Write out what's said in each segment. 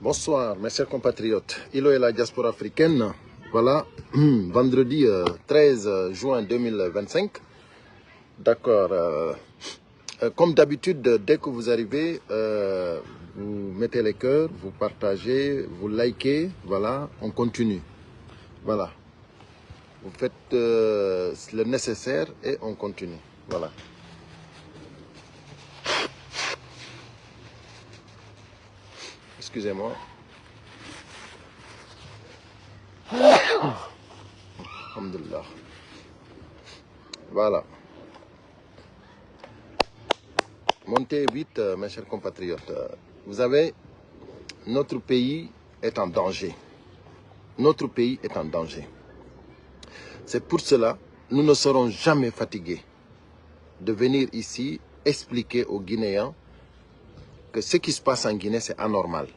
Bonsoir, mes chers compatriotes. Ilo et la diaspora africaine. Voilà, vendredi 13 juin 2025. D'accord. Comme d'habitude, dès que vous arrivez, vous mettez les cœurs, vous partagez, vous likez. Voilà, on continue. Voilà. Vous faites le nécessaire et on continue. Voilà. Excusez-moi. Alhamdulillah. Voilà. Montez vite, mes chers compatriotes. Vous savez, notre pays est en danger. Notre pays est en danger. C'est pour cela que nous ne serons jamais fatigués de venir ici expliquer aux Guinéens que ce qui se passe en Guinée, c'est anormal.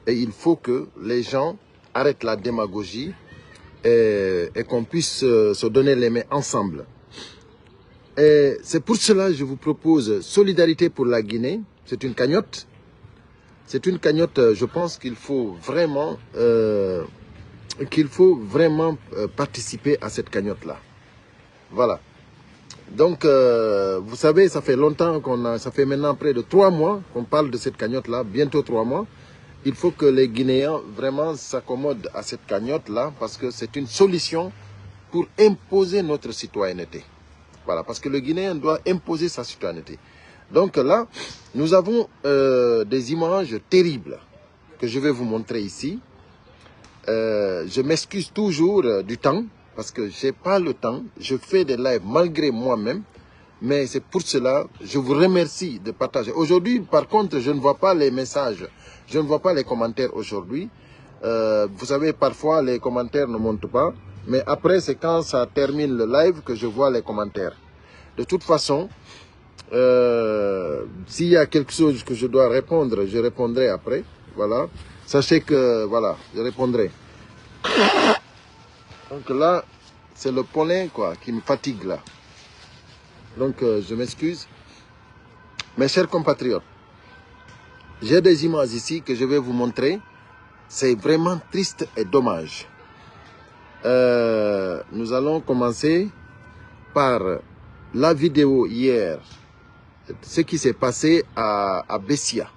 Et il faut que les gens arrêtent la démagogie et qu'on puisse se donner les mains ensemble. Et c'est pour cela que je vous propose Solidarité pour la Guinée. C'est une cagnotte. C'est une cagnotte, je pense qu'il faut vraiment, participer à cette cagnotte-là. Voilà. Donc, vous savez, ça fait longtemps ça fait maintenant près de 3 mois qu'on parle de cette cagnotte-là, bientôt 3 mois. Il faut que les Guinéens vraiment s'accommodent à cette cagnotte-là parce que c'est une solution pour imposer notre citoyenneté. Voilà, parce que le Guinéen doit imposer sa citoyenneté. Donc là, nous avons des images terribles que je vais vous montrer ici. Je m'excuse toujours du temps, parce que je n'ai pas le temps. Je fais des lives malgré moi-même. Mais c'est pour cela, je vous remercie de partager. Aujourd'hui, par contre, je ne vois pas les messages. Je ne vois pas les commentaires aujourd'hui. Vous savez, parfois, les commentaires ne montent pas. Mais après, c'est quand ça termine le live que je vois les commentaires. De toute façon, s'il y a quelque chose que je dois répondre, je répondrai après. Voilà. Sachez que, voilà, je répondrai. Donc là, c'est le pollen, quoi, qui me fatigue, là. Donc, je m'excuse. Mes chers compatriotes, j'ai des images ici que je vais vous montrer. C'est vraiment triste et dommage. Nous allons commencer par la vidéo hier. Ce qui s'est passé à Bessia.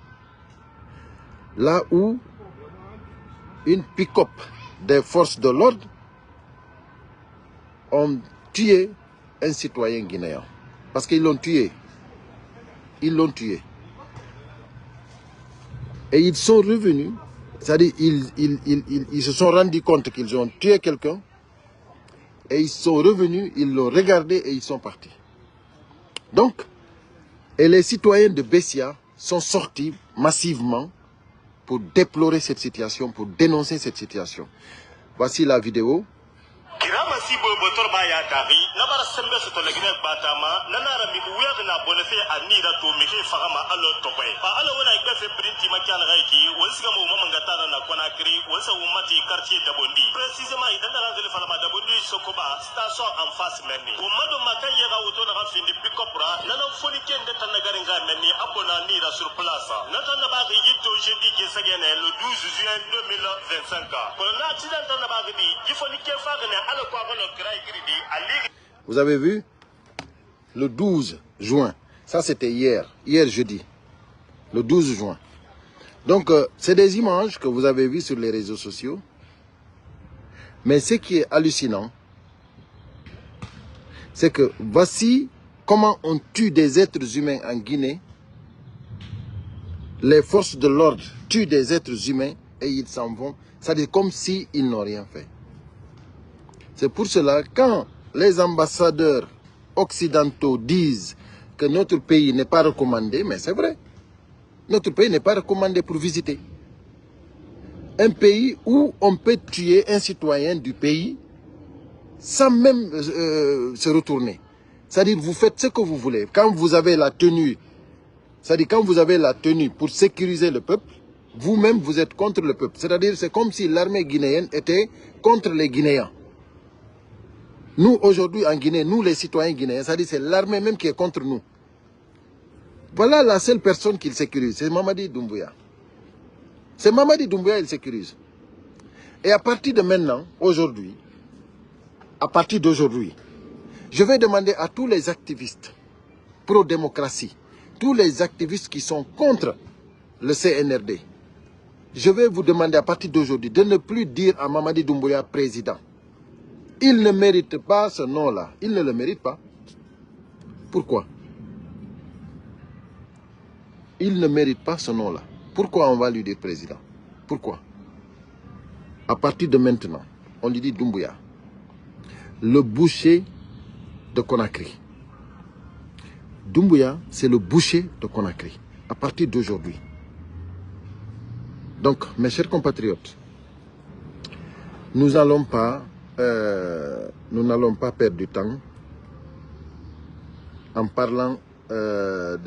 Là où une pick-up des forces de l'ordre ont tué un citoyen guinéen. Parce qu'ils l'ont tué. Ils l'ont tué. Et ils sont revenus, c'est-à-dire ils se sont rendus compte qu'ils ont tué quelqu'un. Et ils sont revenus, ils l'ont regardé et ils sont partis. Donc, et les citoyens de Bessia sont sortis massivement pour déplorer cette situation, pour dénoncer cette situation. Voici la vidéo. Le 12 juin 2025. Vous avez vu? Le 12 juin. Ça, c'était hier. Hier, jeudi. Le 12 juin. Donc, c'est des images que vous avez vues sur les réseaux sociaux. Mais ce qui est hallucinant, c'est que voici comment on tue des êtres humains en Guinée. Les forces de l'ordre tuent des êtres humains et ils s'en vont. C'est-à-dire comme s'ils n'ont rien fait. C'est pour cela, quand les ambassadeurs occidentaux disent que notre pays n'est pas recommandé, mais c'est vrai. Notre pays n'est pas recommandé pour visiter. Un pays où on peut tuer un citoyen du pays sans même se retourner. C'est-à-dire vous faites ce que vous voulez. Quand vous avez la tenue, c'est-à-dire quand vous avez la tenue pour sécuriser le peuple, vous-même vous êtes contre le peuple. C'est-à-dire c'est comme si l'armée guinéenne était contre les Guinéens. Nous, aujourd'hui, en Guinée, nous, les citoyens guinéens, c'est-à-dire c'est l'armée même qui est contre nous. Voilà la seule personne qui le sécurise, c'est Mamadi Doumbouya. C'est Mamadi Doumbouya, il sécurise. Et à partir de maintenant, aujourd'hui, à partir d'aujourd'hui, je vais demander à tous les activistes pro-démocratie, tous les activistes qui sont contre le CNRD, je vais vous demander à partir d'aujourd'hui de ne plus dire à Mamadi Doumbouya président. Il ne mérite pas ce nom-là. Il ne le mérite pas. Pourquoi? Il ne mérite pas ce nom-là. Pourquoi on va lui dire président? Pourquoi? À partir de maintenant, on lui dit Doumbouya, le boucher de Conakry. Doumbouya, c'est le boucher de Conakry. À partir d'aujourd'hui. Donc, mes chers compatriotes, nous n'allons pas perdre du temps en parlant de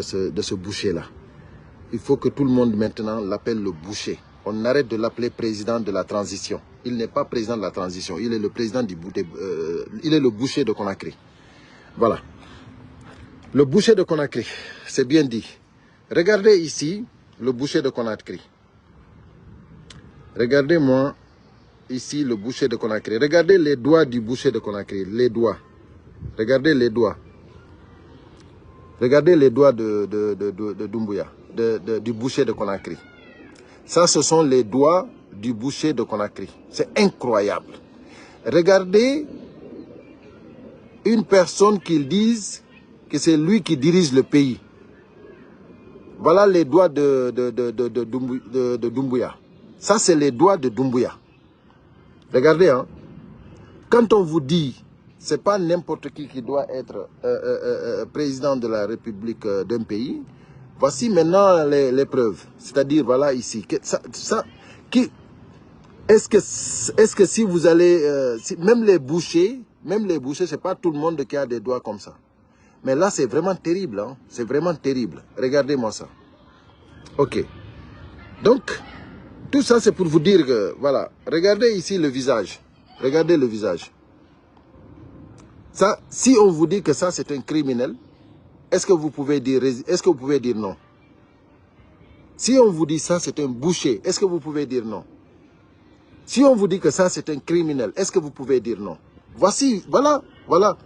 ce boucher-là. Il faut que tout le monde maintenant l'appelle le boucher. On arrête de l'appeler président de la transition. Il n'est pas président de la transition, il est le président il est le boucher de Conakry. Voilà. Le boucher de Conakry, c'est bien dit. Regardez ici le boucher de Conakry. Regardez-moi ici le boucher de Conakry. Regardez les doigts du boucher de Conakry. Les doigts. Regardez les doigts. Regardez les doigts de Doumbouya, du boucher de Conakry. Ça, ce sont les doigts du boucher de Conakry. C'est incroyable. Regardez une personne qu'ils disent que c'est lui qui dirige le pays. Voilà les doigts de Doumbouya. Ça, c'est les doigts de Doumbouya. Regardez, hein. Quand on vous dit, c'est pas n'importe qui doit être président de la République d'un pays, voici maintenant les preuves. C'est-à-dire, voilà ici. Est-ce que si vous allez... même les bouchers, c'est pas tout le monde qui a des doigts comme ça. Mais là, c'est vraiment terrible. Hein? C'est vraiment terrible. Regardez-moi ça. Ok. Donc, tout ça, c'est pour vous dire que, voilà, regardez ici le visage. Regardez le visage. Ça, si on vous dit que ça, c'est un criminel, est-ce que vous pouvez dire non? Si on vous dit ça, c'est un boucher, est-ce que vous pouvez dire non? Si on vous dit que ça, c'est un criminel, est-ce que vous pouvez dire non? Voici, voilà, voilà.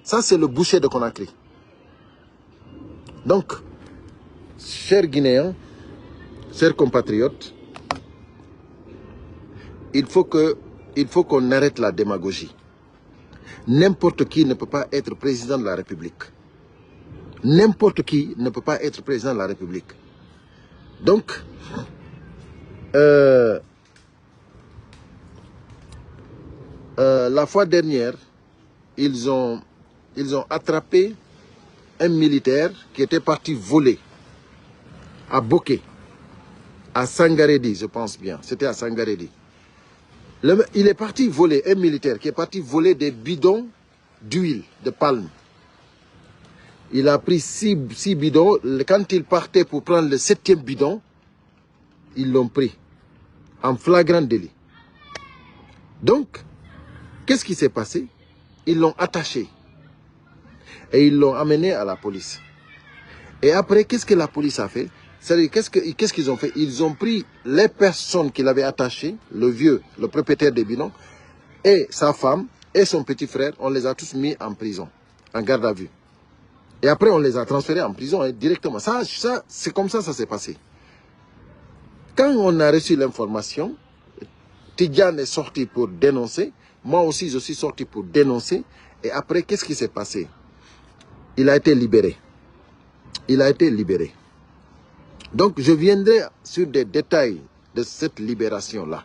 Ça, c'est le boucher de Conakry. Donc, chers Guinéens, chers compatriotes, il faut qu'on arrête la démagogie. N'importe qui ne peut pas être président de la République. N'importe qui ne peut pas être président de la République. Donc, la fois dernière, ils ont attrapé un militaire qui était parti voler à Boké, à Sangaredi, je pense bien. C'était à Sangaredi. Il est parti voler, un militaire qui est parti voler des bidons d'huile, de palme. Il a pris 6 bidons. Quand il partait pour prendre le 7e bidon, ils l'ont pris en flagrant délit. Donc, qu'est-ce qui s'est passé? Ils l'ont attaché et ils l'ont amené à la police. Et après, qu'est-ce que la police a fait? C'est-à-dire, qu'est-ce qu'ils ont fait? Ils ont pris les personnes qu'il avait attachées, le vieux, le propriétaire des bidons, et sa femme, et son petit frère, on les a tous mis en prison, en garde à vue. Et après, on les a transférés en prison hein, directement. Ça c'est comme ça s'est passé. Quand on a reçu l'information, Tidjane est sorti pour dénoncer, moi aussi je suis sorti pour dénoncer, et après, qu'est-ce qui s'est passé? Il a été libéré. Il a été libéré. Donc, je viendrai sur des détails de cette libération-là.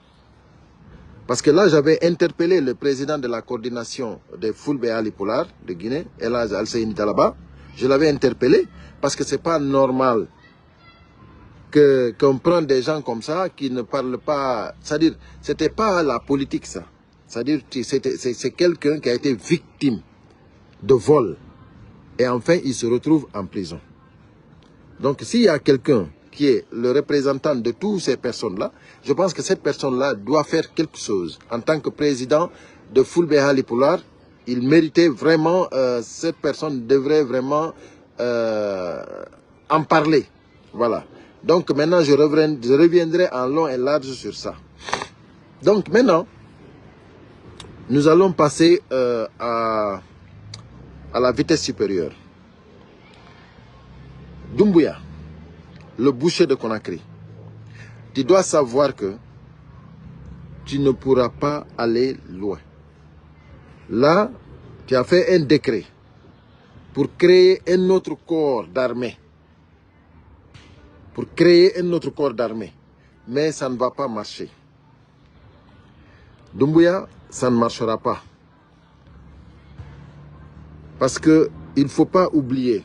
Parce que là, j'avais interpellé le président de la coordination des Fulbe Ali Poulard de Guinée, Elhadj Alseyni Talaba. Je l'avais interpellé parce que ce n'est pas normal qu'on prenne des gens comme ça qui ne parlent pas... C'est-à-dire, ce n'était pas la politique, ça. C'est-à-dire, c'est quelqu'un qui a été victime de vol. Et enfin, il se retrouve en prison. Donc, s'il y a quelqu'un qui est le représentant de toutes ces personnes-là, je pense que cette personne-là doit faire quelque chose. En tant que président de Fulbe Ali Poulard, il méritait vraiment, cette personne devrait vraiment en parler. Voilà. Donc maintenant, je reviendrai en long et large sur ça. Donc maintenant, nous allons passer à la vitesse supérieure. Doumbouya, le boucher de Conakry, tu dois savoir que tu ne pourras pas aller loin. Là, tu as fait un décret pour créer un autre corps d'armée. Pour créer un autre corps d'armée. Mais ça ne va pas marcher. Doumbouya, ça ne marchera pas. Parce qu'il ne faut pas oublier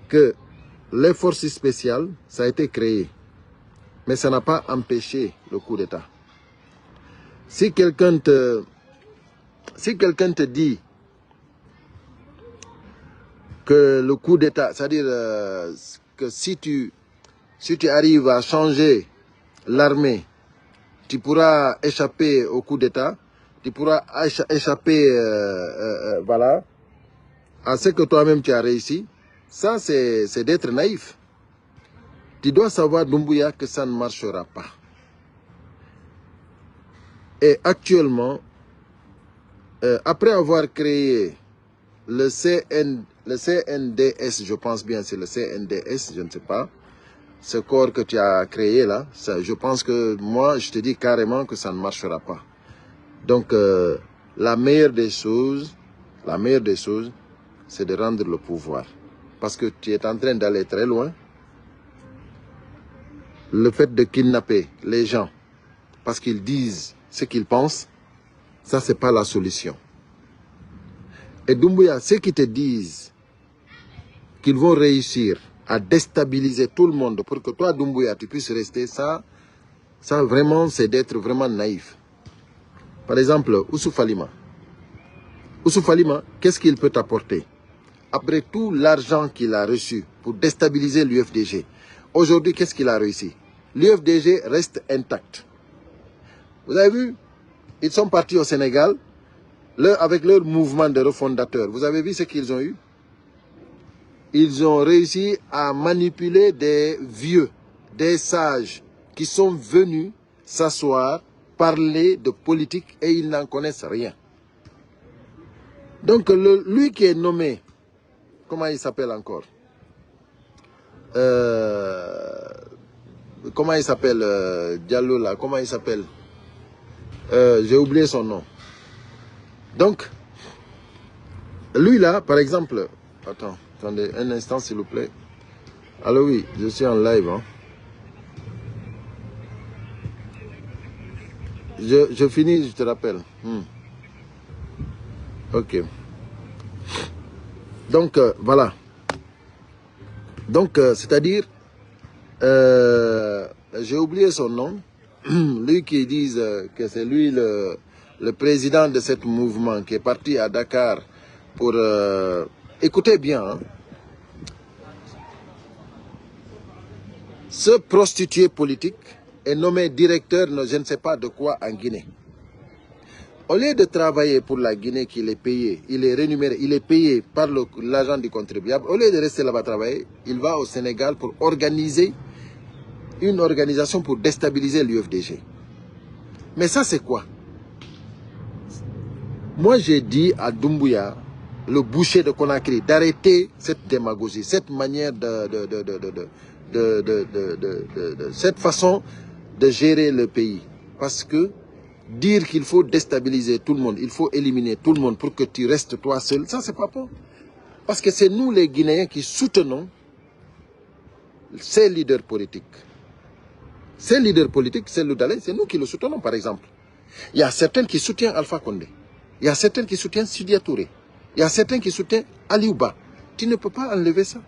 que les forces spéciales, ça a été créé. Mais ça n'a pas empêché le coup d'État. Si quelqu'un te dit que le coup d'État, c'est-à-dire que si tu arrives à changer l'armée, tu pourras échapper au coup d'État, tu pourras échapper voilà, à ce que toi-même tu as réussi, ça c'est d'être naïf. Tu dois savoir, Doumbouya, que ça ne marchera pas. Et actuellement, après avoir créé le CNDS, je pense bien, c'est le CNDS, je ne sais pas, ce corps que tu as créé là, ça, je pense que moi, je te dis carrément que ça ne marchera pas. Donc, la meilleure des choses, c'est de rendre le pouvoir. Parce que tu es en train d'aller très loin. Le fait de kidnapper les gens parce qu'ils disent ce qu'ils pensent, ça, c'est pas la solution. Et Doumbouya, ceux qui te disent qu'ils vont réussir à déstabiliser tout le monde pour que toi, Doumbouya, tu puisses rester, ça vraiment, c'est d'être vraiment naïf. Par exemple, Ousou Falima. Ousou Falima, qu'est-ce qu'il peut t'apporter? Après tout l'argent qu'il a reçu pour déstabiliser l'UFDG, aujourd'hui, qu'est-ce qu'il a réussi? L'UFDG reste intact. Vous avez vu? Ils sont partis au Sénégal avec leur mouvement de refondateurs. Vous avez vu ce qu'ils ont eu? Ils ont réussi à manipuler des vieux, des sages qui sont venus s'asseoir, parler de politique et ils n'en connaissent rien. Donc lui qui est nommé, comment il s'appelle encore? Comment il s'appelle Diallo là? Comment il s'appelle? J'ai oublié son nom. Donc, lui là, par exemple, attendez un instant s'il vous plaît. Allô, oui, je suis en live. Hein. Je finis, je te rappelle. Ok. Donc, voilà. Donc, c'est-à-dire, j'ai oublié son nom. Lui qui dit que c'est lui le président de ce mouvement qui est parti à Dakar pour... écoutez bien. Hein. Ce prostitué politique est nommé directeur, je ne sais pas de quoi, en Guinée. Au lieu de travailler pour la Guinée qu'il est payé, il est rémunéré, il est payé par l'argent du contribuable, au lieu de rester là-bas travailler, il va au Sénégal pour organiser une organisation pour déstabiliser l'UFDG. Mais ça, c'est quoi? Moi, j'ai dit à Doumbouya, le boucher de Conakry, d'arrêter cette démagogie, cette manière cette façon de gérer le pays. Parce que dire qu'il faut déstabiliser tout le monde, il faut éliminer tout le monde pour que tu restes toi seul, ça, c'est pas bon. Parce que c'est nous, les Guinéens, qui soutenons ces leaders politiques. Ces leaders politiques, c'est nous qui le soutenons, par exemple. Il y a certains qui soutiennent Alpha Condé. Il y a certains qui soutiennent Sidia Touré. Il y a certains qui soutiennent Aliouba. Tu ne peux pas enlever ça.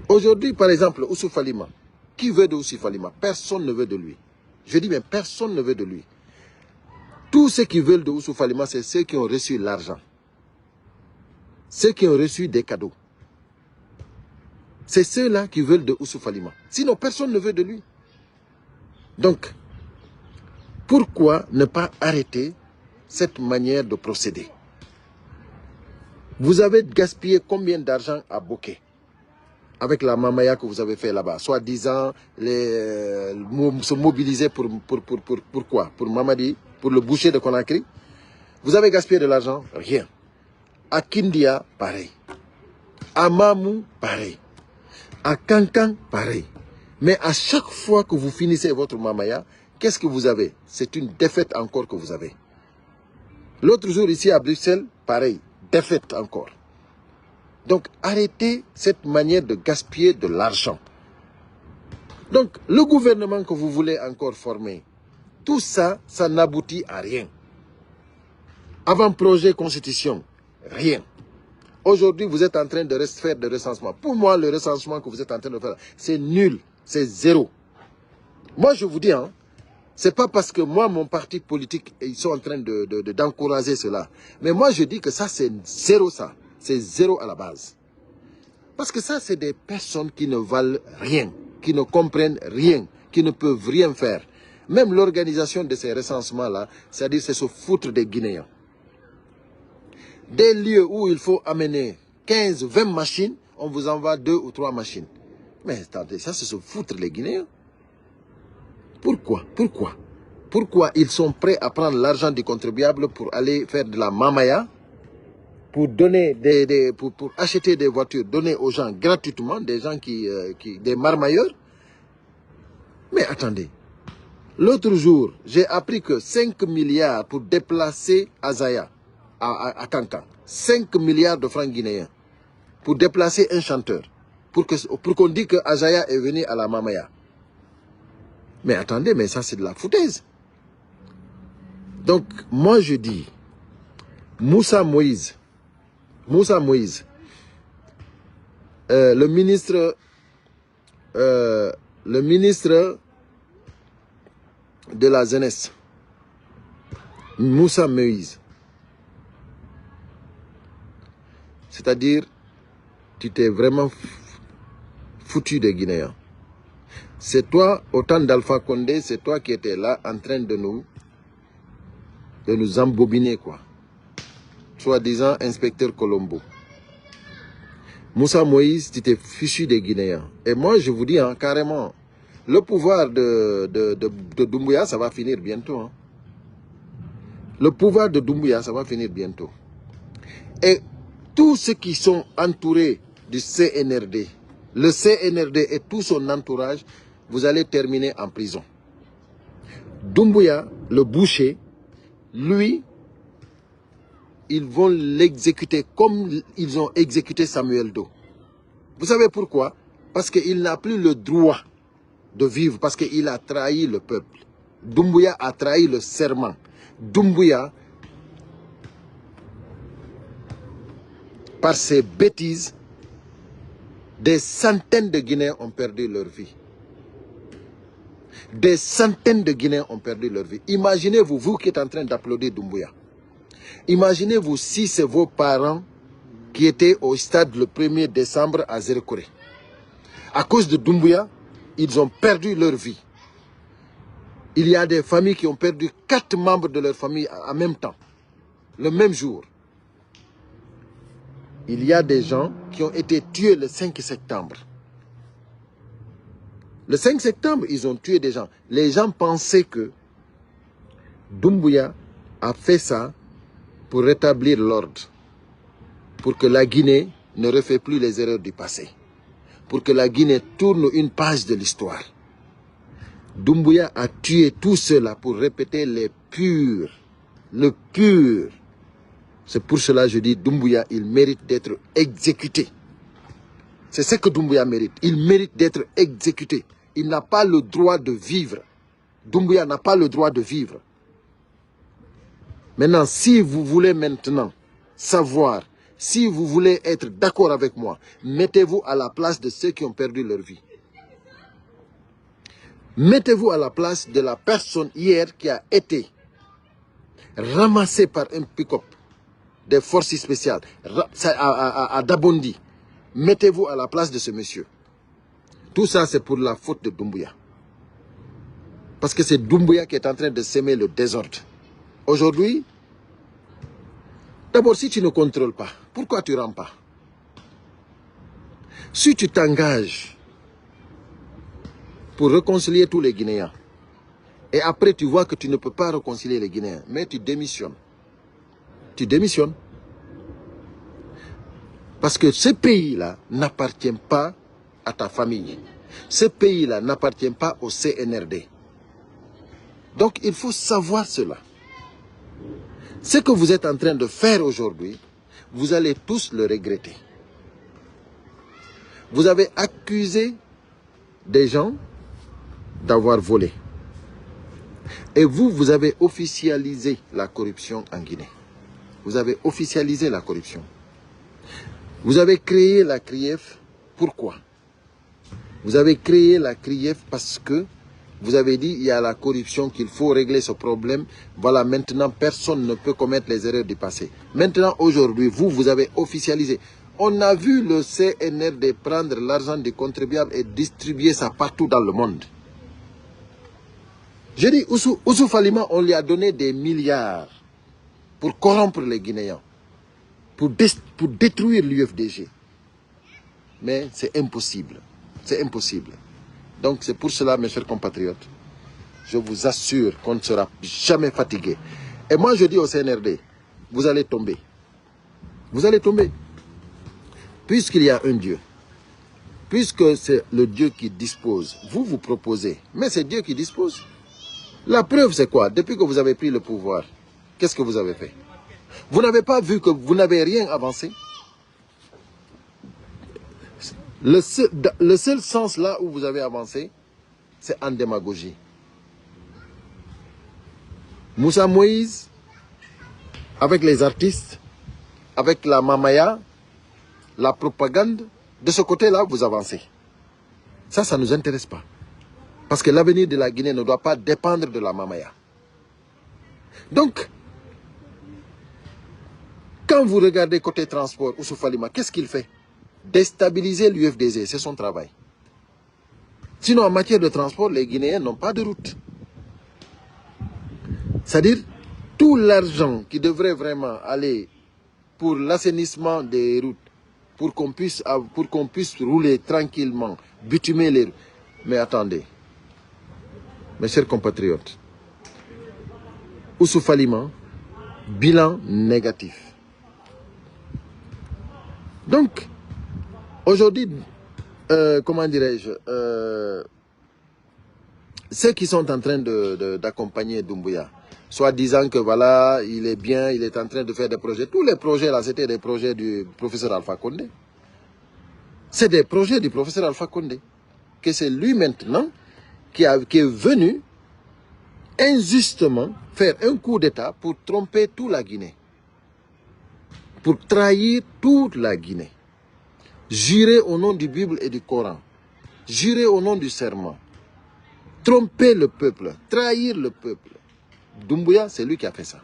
Aujourd'hui, par exemple, Ousou Falima. Qui veut de Ousou Falima? Personne ne veut de lui. Je dis bien, personne ne veut de lui. Tous ceux qui veulent de Ousou Falima, c'est ceux qui ont reçu l'argent. Ceux qui ont reçu des cadeaux. C'est ceux-là qui veulent de Ousou Falima. Sinon, personne ne veut de lui. Donc, pourquoi ne pas arrêter cette manière de procéder? Vous avez gaspillé combien d'argent à Bokeh? avec la mamaya que vous avez fait là-bas, soi-disant se mobiliser pour quoi? Pour Mamadi, pour le boucher de Conakry. Vous avez gaspillé de l'argent? Rien. À Kindia, pareil. À Mamou, pareil. À Kankan, pareil. Mais à chaque fois que vous finissez votre mamaya, qu'est-ce que vous avez? C'est une défaite encore que vous avez. L'autre jour ici à Bruxelles, pareil, défaite encore. Donc arrêtez cette manière de gaspiller de l'argent. Donc le gouvernement que vous voulez encore former, tout ça, ça n'aboutit à rien. Avant-projet constitution, rien. Aujourd'hui, vous êtes en train de faire des recensements. Pour moi, le recensement que vous êtes en train de faire, c'est nul, c'est zéro. Moi, je vous dis, hein, c'est pas parce que moi, mon parti politique, ils sont en train d'encourager cela. Mais moi, je dis que ça, c'est zéro ça. C'est zéro à la base. Parce que ça, c'est des personnes qui ne valent rien, qui ne comprennent rien, qui ne peuvent rien faire. Même l'organisation de ces recensements-là, c'est-à-dire c'est se foutre des Guinéens. Des lieux où il faut amener 15, 20 machines, on vous envoie 2 ou 3 machines. Mais attendez, ça c'est se foutre les Guinéens. Pourquoi? Pourquoi ils sont prêts à prendre l'argent du contribuable pour aller faire de la mamaya, pour donner pour acheter des voitures, donner aux gens gratuitement, des gens des marmailleurs? Mais attendez, l'autre jour, j'ai appris que 5 milliards pour déplacer Azaya à Kankan. 5 milliards de francs guinéens pour déplacer un chanteur. Pour qu'on dise que Azaya est venu à la mamaya. Mais attendez, mais ça c'est de la foutaise. Donc, moi je dis, Moussa Moïse, le ministre de la jeunesse, Moussa Moïse, c'est-à-dire, tu t'es vraiment foutu des Guinéens. C'est toi, au temps d'Alpha Condé, c'est toi qui étais là en train de nous embobiner, quoi. Soi-disant inspecteur Colombo. Moussa Moïse, tu t'es fichu des Guinéens. Et moi, je vous dis hein, carrément, le pouvoir de Doumbouya, ça va finir bientôt. Hein. Le pouvoir de Doumbouya, ça va finir bientôt. Et tous ceux qui sont entourés du CNRD, le CNRD et tout son entourage, vous allez terminer en prison. Doumbouya, le boucher, lui, ils vont l'exécuter comme ils ont exécuté Samuel Doe. Vous savez pourquoi? Parce qu'il n'a plus le droit de vivre, parce qu'il a trahi le peuple. Doumbouya a trahi le serment. Doumbouya, par ses bêtises, des centaines de Guinéens ont perdu leur vie. Des centaines de Guinéens ont perdu leur vie. Imaginez-vous, vous qui êtes en train d'applaudir Doumbouya. Imaginez-vous si c'est vos parents qui étaient au stade le 1er décembre à Zérekoré. À cause de Doumbouya, ils ont perdu leur vie. Il y a des familles qui ont perdu 4 membres de leur famille en même temps, le même jour. Il y a des gens qui ont été tués le 5 septembre. Le 5 septembre, ils ont tué des gens. Les gens pensaient que Doumbouya a fait ça pour rétablir l'ordre, pour que la Guinée ne refait plus les erreurs du passé, pour que la Guinée tourne une page de l'histoire. Doumbouya a tué tout cela pour répéter les purs, le pur. C'est pour cela que je dis Doumbouya, il mérite d'être exécuté. C'est ce que Doumbouya mérite. Il mérite d'être exécuté. Il n'a pas le droit de vivre. Doumbouya n'a pas le droit de vivre. Maintenant, si vous voulez maintenant savoir, si vous voulez être d'accord avec moi, mettez-vous à la place de ceux qui ont perdu leur vie. Mettez-vous à la place de la personne hier qui a été ramassée par un pick-up des forces spéciales à Dabondi. Mettez-vous à la place de ce monsieur. Tout ça, c'est pour la faute de Doumbouya. Parce que c'est Doumbouya qui est en train de semer le désordre. Aujourd'hui, d'abord, si tu ne contrôles pas, pourquoi tu ne rends pas? Si tu t'engages pour réconcilier tous les Guinéens, et après tu vois que tu ne peux pas réconcilier les Guinéens, mais tu démissionnes. Tu démissionnes. Parce que ce pays-là n'appartient pas à ta famille. Ce pays-là n'appartient pas au CNRD. Donc il faut savoir cela. Ce que vous êtes en train de faire aujourd'hui, vous allez tous le regretter. Vous avez accusé des gens d'avoir volé. Et vous avez officialisé la corruption en Guinée. Vous avez officialisé la corruption. Vous avez créé la CRIEF. Pourquoi? Vous avez créé la CRIEF parce que vous avez dit il y a la corruption, qu'il faut régler ce problème. Voilà, maintenant, personne ne peut commettre les erreurs du passé. Maintenant, aujourd'hui, vous avez officialisé. On a vu le CNRD prendre l'argent des contribuables et distribuer ça partout dans le monde. Je dis, Ousou Falima, on lui a donné des milliards pour corrompre les Guinéens, pour détruire l'UFDG. Mais c'est impossible. C'est impossible. Donc c'est pour cela, mes chers compatriotes, je vous assure qu'on ne sera jamais fatigué. Et moi je dis au CNRD, vous allez tomber. Vous allez tomber. Puisqu'il y a un Dieu, puisque c'est le Dieu qui dispose, vous proposez, mais c'est Dieu qui dispose. La preuve c'est quoi? Depuis que vous avez pris le pouvoir, qu'est-ce que vous avez fait? Vous n'avez pas vu que vous n'avez rien avancé? Le seul sens là où vous avez avancé, c'est en démagogie. Moussa Moïse, avec les artistes, avec la mamaya, la propagande, de ce côté-là, vous avancez. Ça ne nous intéresse pas. Parce que l'avenir de la Guinée ne doit pas dépendre de la mamaya. Donc, quand vous regardez côté transport, Ousou Falima, qu'est-ce qu'il fait? Déstabiliser l'UFDG, c'est son travail. Sinon, en matière de transport, les Guinéens n'ont pas de route. C'est-à-dire, tout l'argent qui devrait vraiment aller pour l'assainissement des routes, pour qu'on puisse rouler tranquillement, bitumer les routes. Mais attendez, mes chers compatriotes, Ousou Falima, bilan négatif. Donc, aujourd'hui, comment dirais-je, ceux qui sont en train d'accompagner Doumbouya, soit disant que voilà, il est bien, il est en train de faire des projets. Tous les projets là, c'était des projets du professeur Alpha Condé. C'est des projets du professeur Alpha Condé. Que c'est lui maintenant qui est venu injustement faire un coup d'État pour tromper toute la Guinée. Pour trahir toute la Guinée. Jurer au nom du Bible et du Coran. Jurer au nom du serment. Tromper le peuple. Trahir le peuple. Doumbouya, c'est lui qui a fait ça.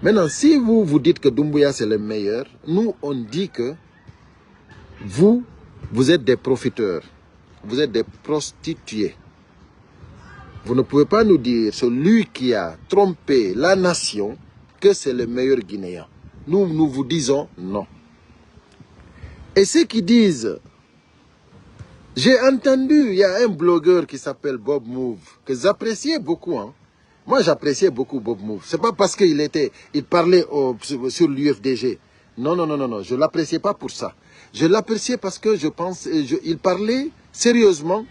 Maintenant, si vous dites que Doumbouya c'est le meilleur, nous on dit que vous êtes des profiteurs. Vous êtes des prostituées. Vous ne pouvez pas nous dire, celui qui a trompé la nation, que c'est le meilleur Guinéen. Nous vous disons non. Et ceux qui disent, j'ai entendu, il y a un blogueur qui s'appelle Bob Move, que j'appréciais beaucoup. Hein. Moi, j'appréciais beaucoup Bob Move. C'est pas parce qu'il parlait sur l'UFDG. Non, je ne l'appréciais pas pour ça. Je l'appréciais parce que je pense, il parlait sérieusement,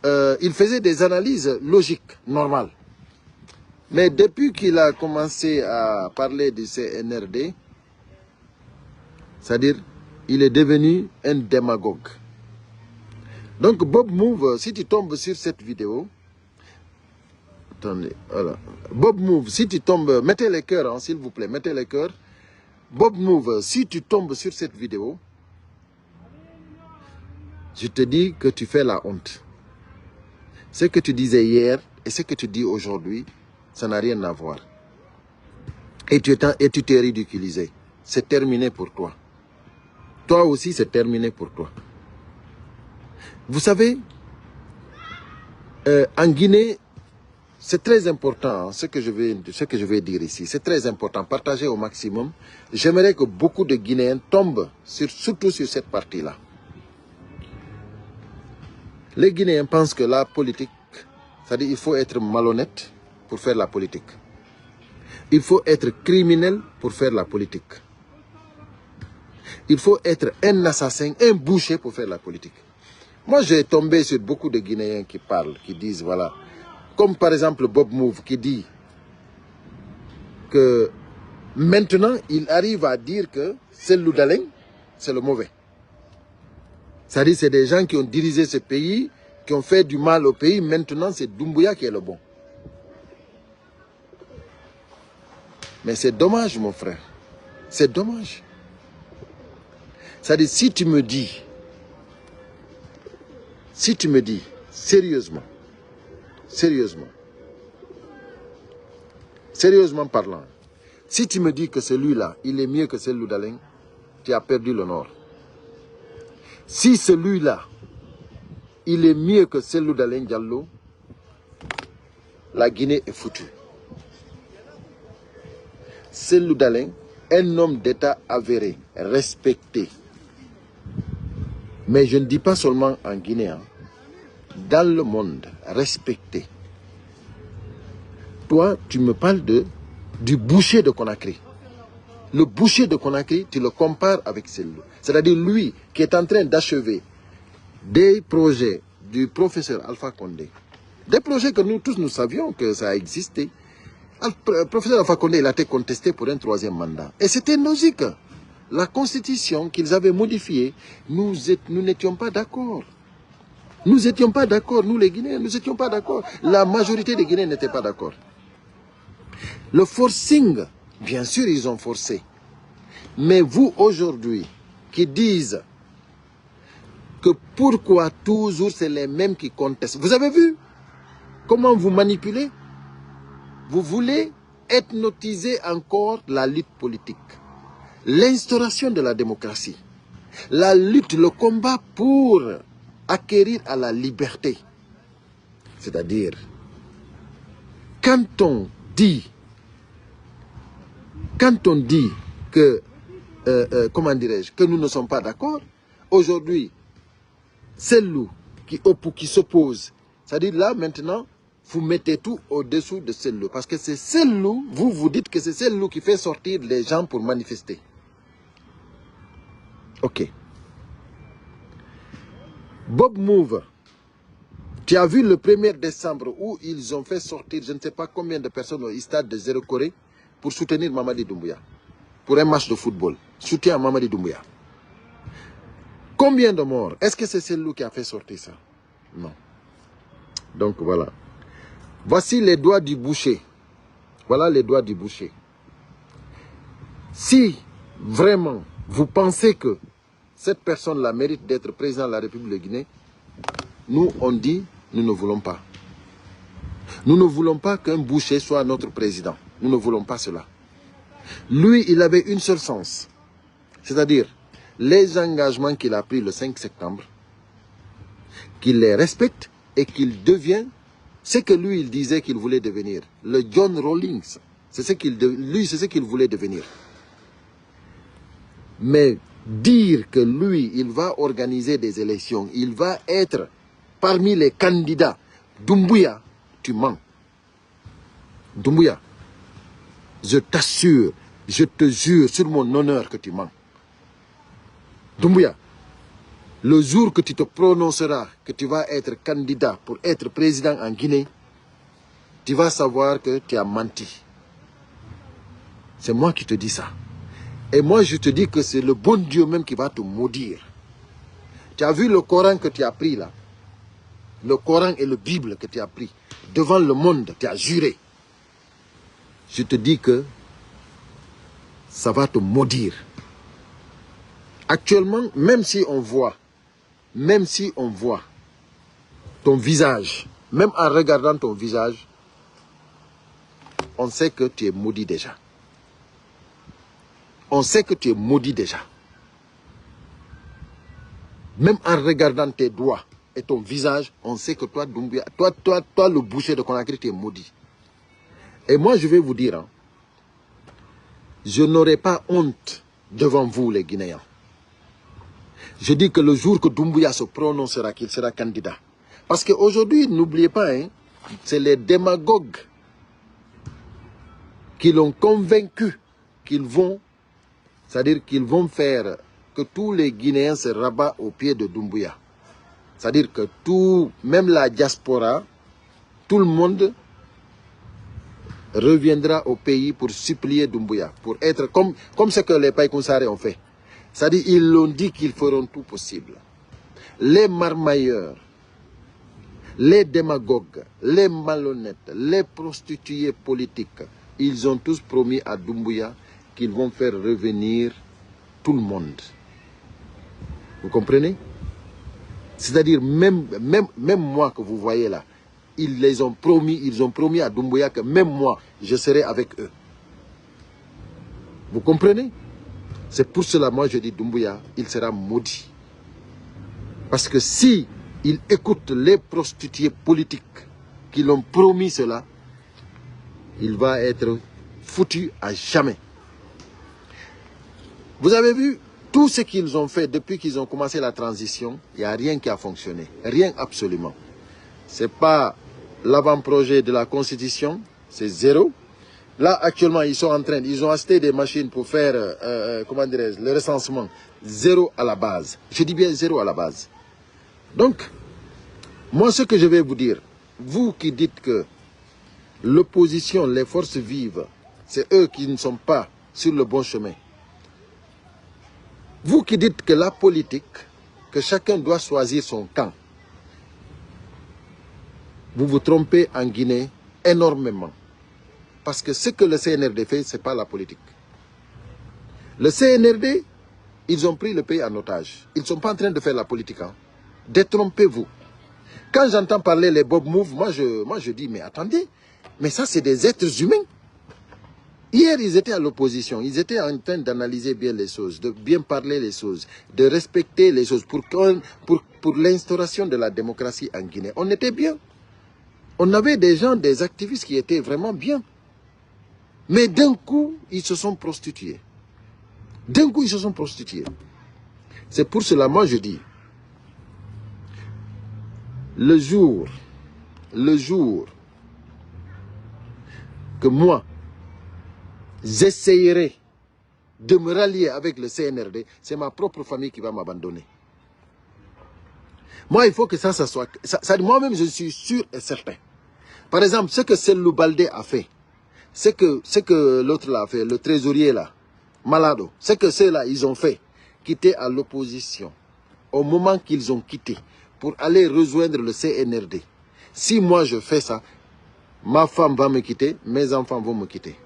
il faisait des analyses logiques, normales. Mais depuis qu'il a commencé à parler du CNRD, c'est-à-dire, il est devenu un démagogue. Donc Bob Move, si tu tombes sur cette vidéo, attendez, voilà. Bob Move, si tu tombes, mettez les cœurs, hein, s'il vous plaît, mettez les cœurs. Bob Move, si tu tombes sur cette vidéo, je te dis que tu fais la honte. Ce que tu disais hier et ce que tu dis aujourd'hui, ça n'a rien à voir. Et tu t'es ridiculisé. C'est terminé pour toi. Toi aussi, c'est terminé pour toi. Vous savez, en Guinée, c'est très important, hein, ce que je vais dire ici. C'est très important. Partagez au maximum. J'aimerais que beaucoup de Guinéens tombent, surtout sur cette partie-là. Les Guinéens pensent que la politique, c'est-à-dire qu'il faut être malhonnête pour faire la politique. Il faut être criminel pour faire la politique. Il faut être un assassin, un boucher pour faire la politique. Moi, j'ai tombé sur beaucoup de Guinéens qui parlent, qui disent, voilà, comme par exemple Bob Move qui dit que maintenant, il arrive à dire que c'est Loudaleng, c'est le mauvais. C'est-à-dire c'est des gens qui ont dirigé ce pays, qui ont fait du mal au pays. Maintenant, c'est Doumbouya qui est le bon. Mais c'est dommage, mon frère. C'est dommage. C'est-à-dire, si tu me dis, sérieusement parlant, si tu me dis que celui-là, il est mieux que celui d'Aleng, tu as perdu le nord. Si celui-là, il est mieux que celui d'Aleng Diallo, la Guinée est foutue. Celui d'Aleng, un homme d'État avéré, respecté. Mais je ne dis pas seulement en Guinée, hein, dans le monde, respecté. Toi, tu me parles du boucher de Conakry. Le boucher de Conakry, tu le compares avec celui-là. C'est-à-dire lui qui est en train d'achever des projets du professeur Alpha Condé. Des projets que nous tous, nous savions que ça existait. Le professeur Alpha Condé, il a été contesté pour un 3e mandat. Et c'était logique. La constitution qu'ils avaient modifiée, nous n'étions pas d'accord. Nous n'étions pas d'accord, nous les Guinéens, nous n'étions pas d'accord. La majorité des Guinéens n'étaient pas d'accord. Le forcing, bien sûr, ils ont forcé. Mais vous, aujourd'hui, qui disent que pourquoi toujours c'est les mêmes qui contestent. Vous avez vu comment vous manipulez? Vous voulez hypnotiser encore la lutte politique. L'instauration de la démocratie. La lutte, le combat pour acquérir à la liberté. C'est-à-dire, quand on dit que, comment dirais-je, que nous ne sommes pas d'accord, aujourd'hui, celle qui s'oppose, c'est-à-dire là maintenant, vous mettez tout au-dessous de celle-là. Parce que c'est celle-là, vous dites que c'est celle-là qui fait sortir les gens pour manifester. Ok. Bob Move, tu as vu le 1er décembre où ils ont fait sortir je ne sais pas combien de personnes au stade de Zéro Corée pour soutenir Mamadi Doumbouya. Pour un match de football. Soutien à Mamadi Doumbouya. Combien de morts? Est-ce que c'est celle-là qui a fait sortir ça? Non. Donc voilà. Voici les doigts du boucher. Voilà les doigts du boucher. Si vraiment vous pensez que cette personne-là mérite d'être président de la République de Guinée, nous, on dit, nous ne voulons pas. Nous ne voulons pas qu'un boucher soit notre président. Nous ne voulons pas cela. Lui, il avait une seule sens. C'est-à-dire, les engagements qu'il a pris le 5 septembre, qu'il les respecte et qu'il devient ce que lui, il disait qu'il voulait devenir. Le John Rawlings. C'est ce qu'il voulait devenir. Mais dire que lui, il va organiser des élections, il va être parmi les candidats, Doumbouya, tu mens. Doumbouya, je t'assure, je te jure sur mon honneur que tu mens. Doumbouya, le jour que tu te prononceras que tu vas être candidat pour être président en Guinée, tu vas savoir que tu as menti. C'est moi qui te dis ça. Et moi, je te dis que c'est le bon Dieu même qui va te maudire. Tu as vu le Coran que tu as pris là? Le Coran et la Bible que tu as pris devant le monde, tu as juré. Je te dis que ça va te maudire. Actuellement, même si on voit ton visage, même en regardant ton visage, on sait que tu es maudit déjà. On sait que tu es maudit déjà. Même en regardant tes doigts, et ton visage, on sait que toi, Doumbouya, toi, le boucher de Conakry, tu es maudit. Et moi, je vais vous dire, hein, je n'aurai pas honte devant vous, les Guinéens. Je dis que le jour que Doumbouya se prononcera qu'il sera candidat. Parce qu'aujourd'hui, n'oubliez pas, hein, c'est les démagogues qui l'ont convaincu qu'ils vont, c'est-à-dire qu'ils vont faire que tous les Guinéens se rabattent aux pieds de Doumbouya. C'est-à-dire que tout, même la diaspora, tout le monde reviendra au pays pour supplier Doumbouya, pour être comme ce que les Païkounsaré ont fait. C'est-à-dire ils l'ont dit qu'ils feront tout possible. Les marmailleurs, les démagogues, les malhonnêtes, les prostituées politiques, ils ont tous promis à Doumbouya qu'ils vont faire revenir tout le monde. Vous comprenez? C'est-à-dire même moi que vous voyez là, ils ont promis à Doumbouya que même moi, je serai avec eux. Vous comprenez? C'est pour cela, moi je dis Doumbouya, il sera maudit. Parce que si il écoute les prostituées politiques qui l'ont promis cela, il va être foutu à jamais. Vous avez vu tout ce qu'ils ont fait depuis qu'ils ont commencé la transition, il n'y a rien qui a fonctionné. Rien absolument. Ce n'est pas l'avant-projet de la Constitution, c'est zéro. Là, actuellement, ils ont acheté des machines pour faire, comment dirais-je, le recensement. Zéro à la base. Je dis bien zéro à la base. Donc, moi, ce que je vais vous dire, vous qui dites que l'opposition, les forces vives, c'est eux qui ne sont pas sur le bon chemin. Vous qui dites que la politique, que chacun doit choisir son camp, vous vous trompez en Guinée énormément. Parce que ce que le CNRD fait, ce n'est pas la politique. Le CNRD, ils ont pris le pays en otage. Ils ne sont pas en train de faire la politique. Hein. Détrompez-vous. Quand j'entends parler les Bob Move, moi je dis, mais attendez, mais ça c'est des êtres humains. Hier, ils étaient à l'opposition. Ils étaient en train d'analyser bien les choses, de bien parler les choses, de respecter les choses pour l'instauration de la démocratie en Guinée. On était bien. On avait des gens, des activistes qui étaient vraiment bien. Mais d'un coup, ils se sont prostitués. D'un coup, ils se sont prostitués. C'est pour cela, moi je dis, le jour que moi, j'essayerai de me rallier avec le CNRD, c'est ma propre famille qui va m'abandonner. Moi, il faut que ça soit... Moi-même, je suis sûr et certain. Par exemple, ce que Sellou Baldé a fait, ce que l'autre là a fait, le trésorier là, Malado, ce que ceux-là, ils ont fait, quitter à l'opposition, au moment qu'ils ont quitté, pour aller rejoindre le CNRD. Si moi je fais ça, ma femme va me quitter, mes enfants vont me quitter.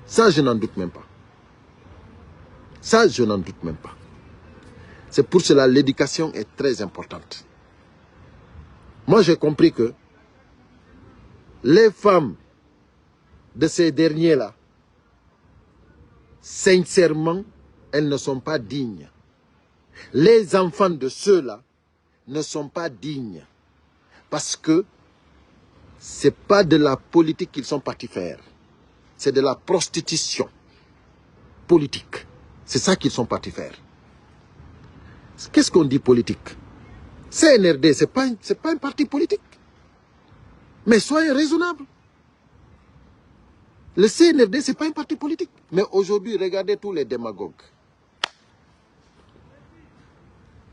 Ça, je n'en doute même pas. Ça, je n'en doute même pas. C'est pour cela que l'éducation est très importante. Moi, j'ai compris que les femmes de ces derniers-là, sincèrement, elles ne sont pas dignes. Les enfants de ceux-là ne sont pas dignes. Parce que ce n'est pas de la politique qu'ils sont partis faire. C'est de la prostitution politique. C'est ça qu'ils sont partis faire. Qu'est-ce qu'on dit politique? CNRD, ce n'est pas un parti politique. Mais soyez raisonnables. Le CNRD, ce n'est pas un parti politique. Mais aujourd'hui, regardez tous les démagogues.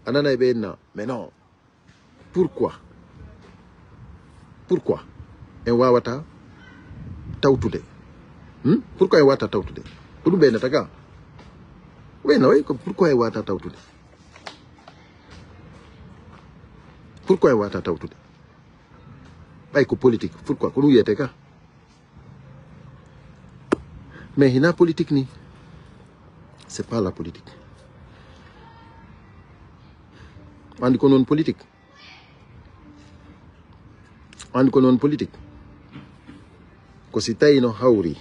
Mais non. Pourquoi? Pourquoi? Un wawata tautude. Pourquoi un wawata tautude? Pourquoi un wawata tautude? Pourquoi un wawata tautude? Pas politique. Pourquoi? Mais il y a une politique ni. C'est pas la politique. On dit qu'on a une politique. On dit qu'on a une politique. Quand si taïno haouri,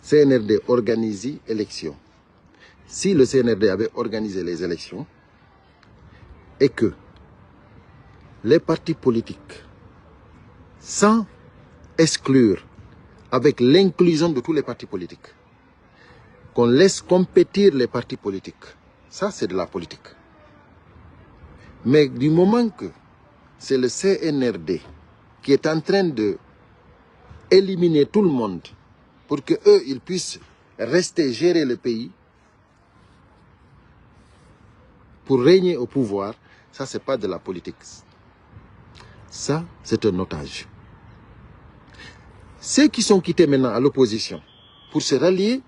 CNRD organise élection. Si le CNRD avait organisé les élections et que les partis politiques, sans exclure, avec l'inclusion de tous les partis politiques, qu'on laisse compétir les partis politiques. Ça, c'est de la politique. Mais du moment que c'est le CNRD qui est en train de éliminer tout le monde pour qu'eux, ils puissent rester gérer le pays, pour régner au pouvoir, ça, c'est pas de la politique. Ça, c'est un otage. Ceux qui sont quittés maintenant à l'opposition pour se rallier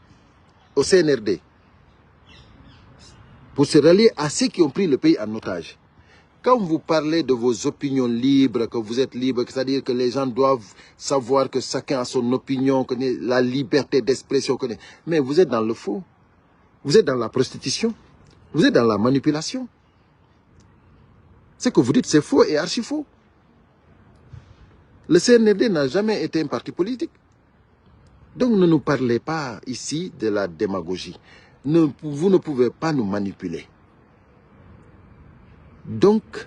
au CNRD, pour se rallier à ceux qui ont pris le pays en otage. Quand vous parlez de vos opinions libres, que vous êtes libre, c'est-à-dire que les gens doivent savoir que chacun a son opinion, que la liberté d'expression, mais vous êtes dans le faux. Vous êtes dans la prostitution. Vous êtes dans la manipulation. Ce que vous dites, c'est faux et archi faux. Le CNRD n'a jamais été un parti politique. Donc ne nous parlez pas ici de la démagogie. Vous ne pouvez pas nous manipuler. Donc,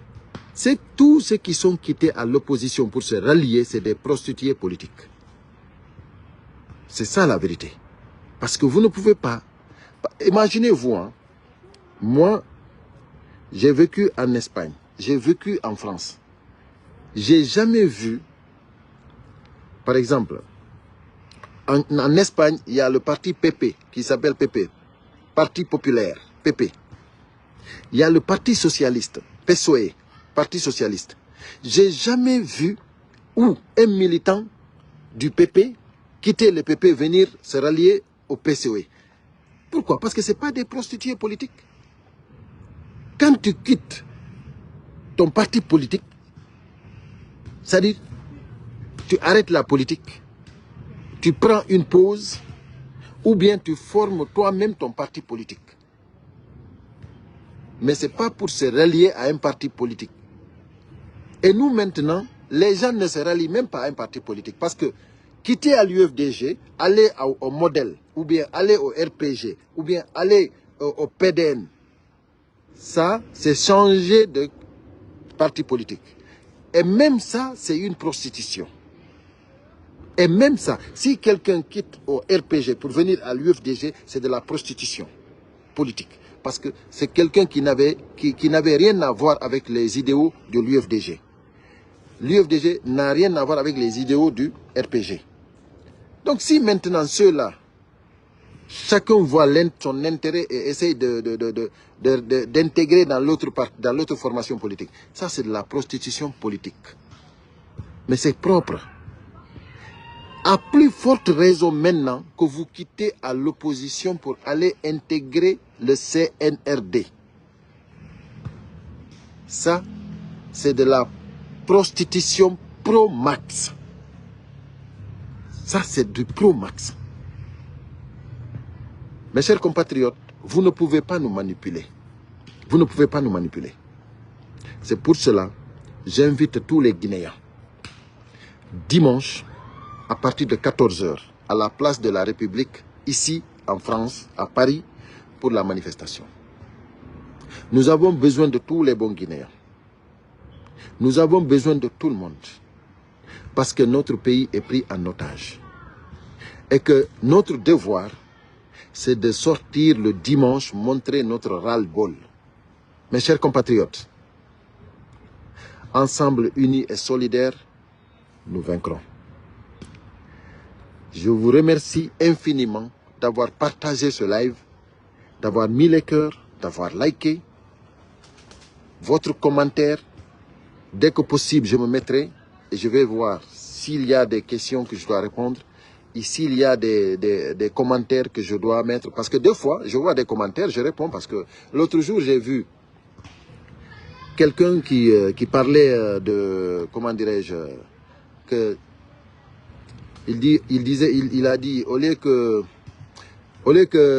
c'est tous ceux qui sont quittés à l'opposition pour se rallier, c'est des prostituées politiques. C'est ça la vérité. Parce que vous ne pouvez pas. Imaginez-vous, hein, moi, j'ai vécu en Espagne, j'ai vécu en France. J'ai jamais vu, par exemple, en Espagne, il y a le parti PP, qui s'appelle PP, Parti populaire, PP. Il y a le parti socialiste, PSOE, Parti socialiste. J'ai jamais vu où un militant du PP quitter le PP, venir se rallier au PSOE. Pourquoi? Parce que ce n'est pas des prostituées politiques. Quand tu quittes ton parti politique, c'est-à-dire, tu arrêtes la politique, tu prends une pause, ou bien tu formes toi-même ton parti politique. Mais ce n'est pas pour se rallier à un parti politique. Et nous maintenant, les gens ne se rallient même pas à un parti politique. Parce que quitter à l'UFDG, aller au modèle, ou bien aller au RPG, ou bien aller au PDN, ça, c'est changer de parti politique. Et même ça, c'est une prostitution. Et même ça, si quelqu'un quitte au RPG pour venir à l'UFDG, c'est de la prostitution politique. Parce que c'est quelqu'un qui n'avait rien à voir avec les idéaux de l'UFDG. L'UFDG n'a rien à voir avec les idéaux du RPG. Donc si maintenant ceux-là, chacun voit son intérêt et essaye d'intégrer dans l'autre formation politique, ça c'est de la prostitution politique. Mais c'est propre. À plus forte raison maintenant que vous quittez à l'opposition pour aller intégrer le CNRD. Ça, c'est de la prostitution pro-max. Ça, c'est du pro-max. Mes chers compatriotes, vous ne pouvez pas nous manipuler. Vous ne pouvez pas nous manipuler. C'est pour cela, j'invite tous les Guinéens, dimanche, à partir de 14 h, à la place de la République, ici, en France, à Paris, pour la manifestation. Nous avons besoin de tous les bons Guinéens. Nous avons besoin de tout le monde. Parce que notre pays est pris en otage. Et que notre devoir, c'est de sortir le dimanche, montrer notre ras-le-bol. Mes chers compatriotes, ensemble, unis et solidaires, nous vaincrons. Je vous remercie infiniment d'avoir partagé ce live, d'avoir mis les cœurs, d'avoir liké. Votre commentaire, dès que possible, je me mettrai et je vais voir s'il y a des questions que je dois répondre et s'il y a des commentaires que je dois mettre. Parce que des fois, je vois des commentaires, je réponds parce que l'autre jour, j'ai vu quelqu'un qui parlait de, comment dirais-je, que il a dit, au lieu que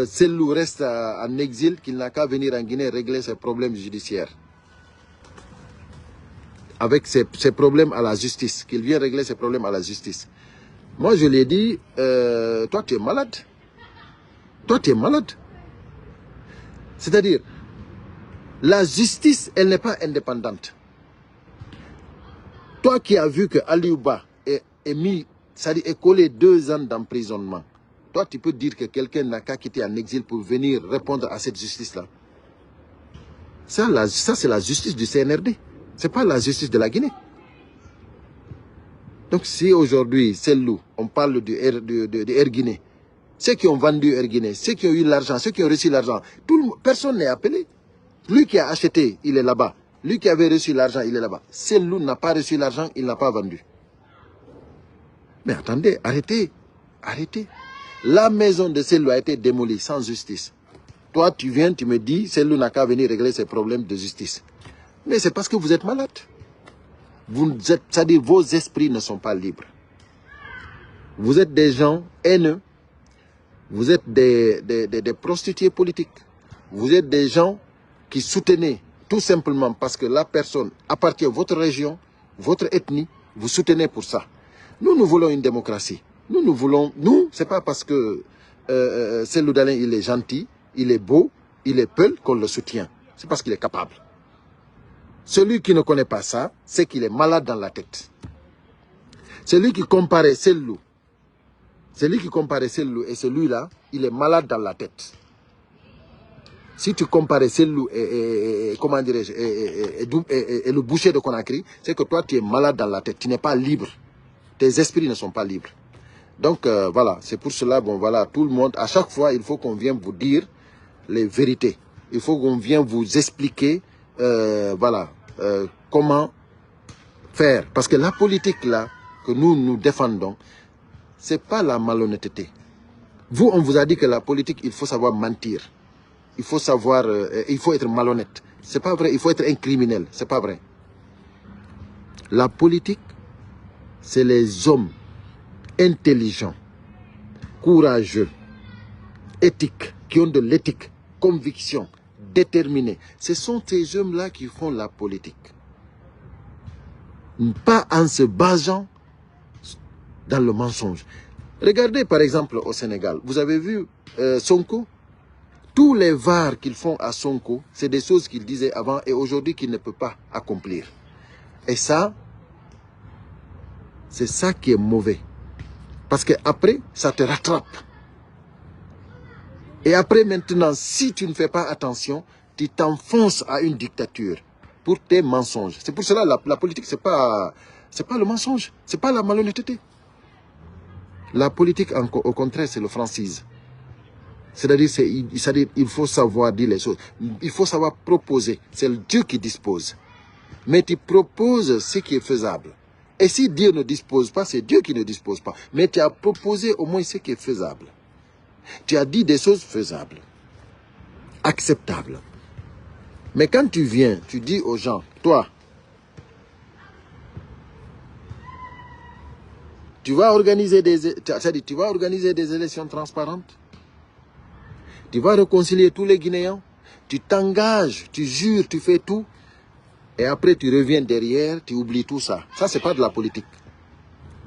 Sellou reste en exil, qu'il n'a qu'à venir en Guinée régler ses problèmes judiciaires. Avec ses problèmes à la justice, qu'il vient régler ses problèmes à la justice. Moi, je lui ai dit, toi, tu es malade. Toi, tu es malade. C'est-à-dire, la justice, elle n'est pas indépendante. Toi qui as vu que Aliouba est collé 2 ans d'emprisonnement, toi tu peux dire que quelqu'un n'a qu'à quitter en exil pour venir répondre à cette justice-là. Ça c'est la justice du CNRD. Ce n'est pas la justice de la Guinée. Donc si aujourd'hui, Sellou, on parle de Air Guinée, ceux qui ont vendu Air Guinée, ceux qui ont eu l'argent, ceux qui ont reçu l'argent, personne n'est appelé. Lui qui a acheté, il est là-bas. Lui qui avait reçu l'argent, il est là-bas. Sellou n'a pas reçu l'argent, il n'a pas vendu. Mais attendez, arrêtez. Arrêtez. La maison de Sellou a été démolie sans justice. Toi, tu viens, tu me dis, Sellou n'a qu'à venir régler ses problèmes de justice. Mais c'est parce que vous êtes malade. C'est-à-dire vos esprits ne sont pas libres. Vous êtes des gens haineux. Vous êtes des prostituées politiques. Vous êtes des gens qui soutenez tout simplement parce que la personne appartient à votre région, votre ethnie, vous soutenez pour ça. Nous voulons une démocratie. Nous, c'est pas parce que Sellou Dalein, il est gentil, il est beau, il est peul qu'on le soutient. C'est parce qu'il est capable. Celui qui ne connaît pas ça, c'est qu'il est malade dans la tête. Celui qui comparait Sellou, et celui-là, il est malade dans la tête. Si tu compares Sellou et le boucher de Conakry, c'est que toi, tu es malade dans la tête. Tu n'es pas libre. Tes esprits ne sont pas libres. Donc, voilà, c'est pour cela, bon, voilà, tout le monde, à chaque fois, il faut qu'on vienne vous dire les vérités. Il faut qu'on vienne vous expliquer, voilà, comment faire. Parce que la politique, là, que nous défendons, ce n'est pas la malhonnêteté. Vous, on vous a dit que la politique, il faut savoir mentir. Il faut savoir, il faut être malhonnête. C'est pas vrai, il faut être un criminel. C'est pas vrai. La politique, c'est les hommes intelligents, courageux, éthiques, qui ont de l'éthique, conviction, déterminés. Ce sont ces hommes-là qui font la politique. Pas en se basant dans le mensonge. Regardez par exemple au Sénégal, vous avez vu Sonko? Tous les VAR qu'ils font à Sonko, c'est des choses qu'il disait avant et aujourd'hui qu'il ne peut pas accomplir. Et ça, c'est ça qui est mauvais. Parce qu'après, ça te rattrape. Et après maintenant, si tu ne fais pas attention, tu t'enfonces à une dictature pour tes mensonges. C'est pour cela la politique, c'est pas le mensonge, c'est pas la malhonnêteté. La politique, au contraire, c'est le francisme. C'est-à-dire, il faut savoir dire les choses. Il faut savoir proposer. C'est le Dieu qui dispose. Mais tu proposes ce qui est faisable. Et si Dieu ne dispose pas, c'est Dieu qui ne dispose pas. Mais tu as proposé au moins ce qui est faisable. Tu as dit des choses faisables, acceptables. Mais quand tu viens, tu dis aux gens, toi, tu vas organiser des élections transparentes. Tu vas réconcilier tous les Guinéens. Tu t'engages, tu jures, tu fais tout. Et après, tu reviens derrière, tu oublies tout ça. Ça, c'est pas de la politique.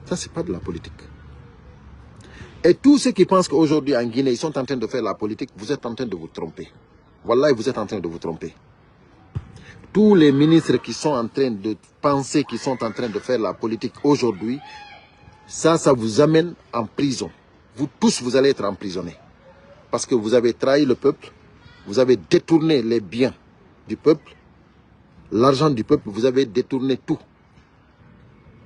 Ça, c'est pas de la politique. Et tous ceux qui pensent qu'aujourd'hui, en Guinée, ils sont en train de faire la politique, vous êtes en train de vous tromper. Wallah, vous êtes en train de vous tromper. Tous les ministres qui sont en train de penser qu'ils sont en train de faire la politique aujourd'hui, ça vous amène en prison. Vous tous, vous allez être emprisonnés. Parce que vous avez trahi le peuple, vous avez détourné les biens du peuple, l'argent du peuple, vous avez détourné tout.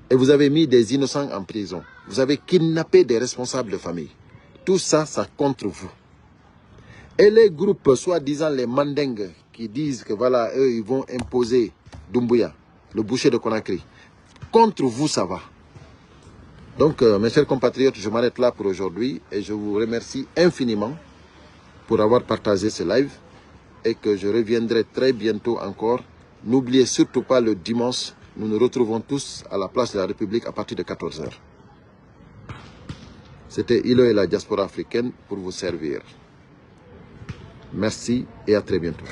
Et vous avez mis des innocents en prison. Vous avez kidnappé des responsables de famille. Tout ça, ça contre vous. Et les groupes, soi-disant les Mandingues, qui disent que voilà, eux, ils vont imposer Doumbouya, le boucher de Conakry. Contre vous, ça va. Donc, mes chers compatriotes, je m'arrête là pour aujourd'hui. Et je vous remercie infiniment pour avoir partagé ce live. Et que je reviendrai très bientôt encore. N'oubliez surtout pas le dimanche. Nous nous retrouvons tous à la place de la République à partir de 14 h. C'était Hilo et la diaspora africaine pour vous servir. Merci et à très bientôt.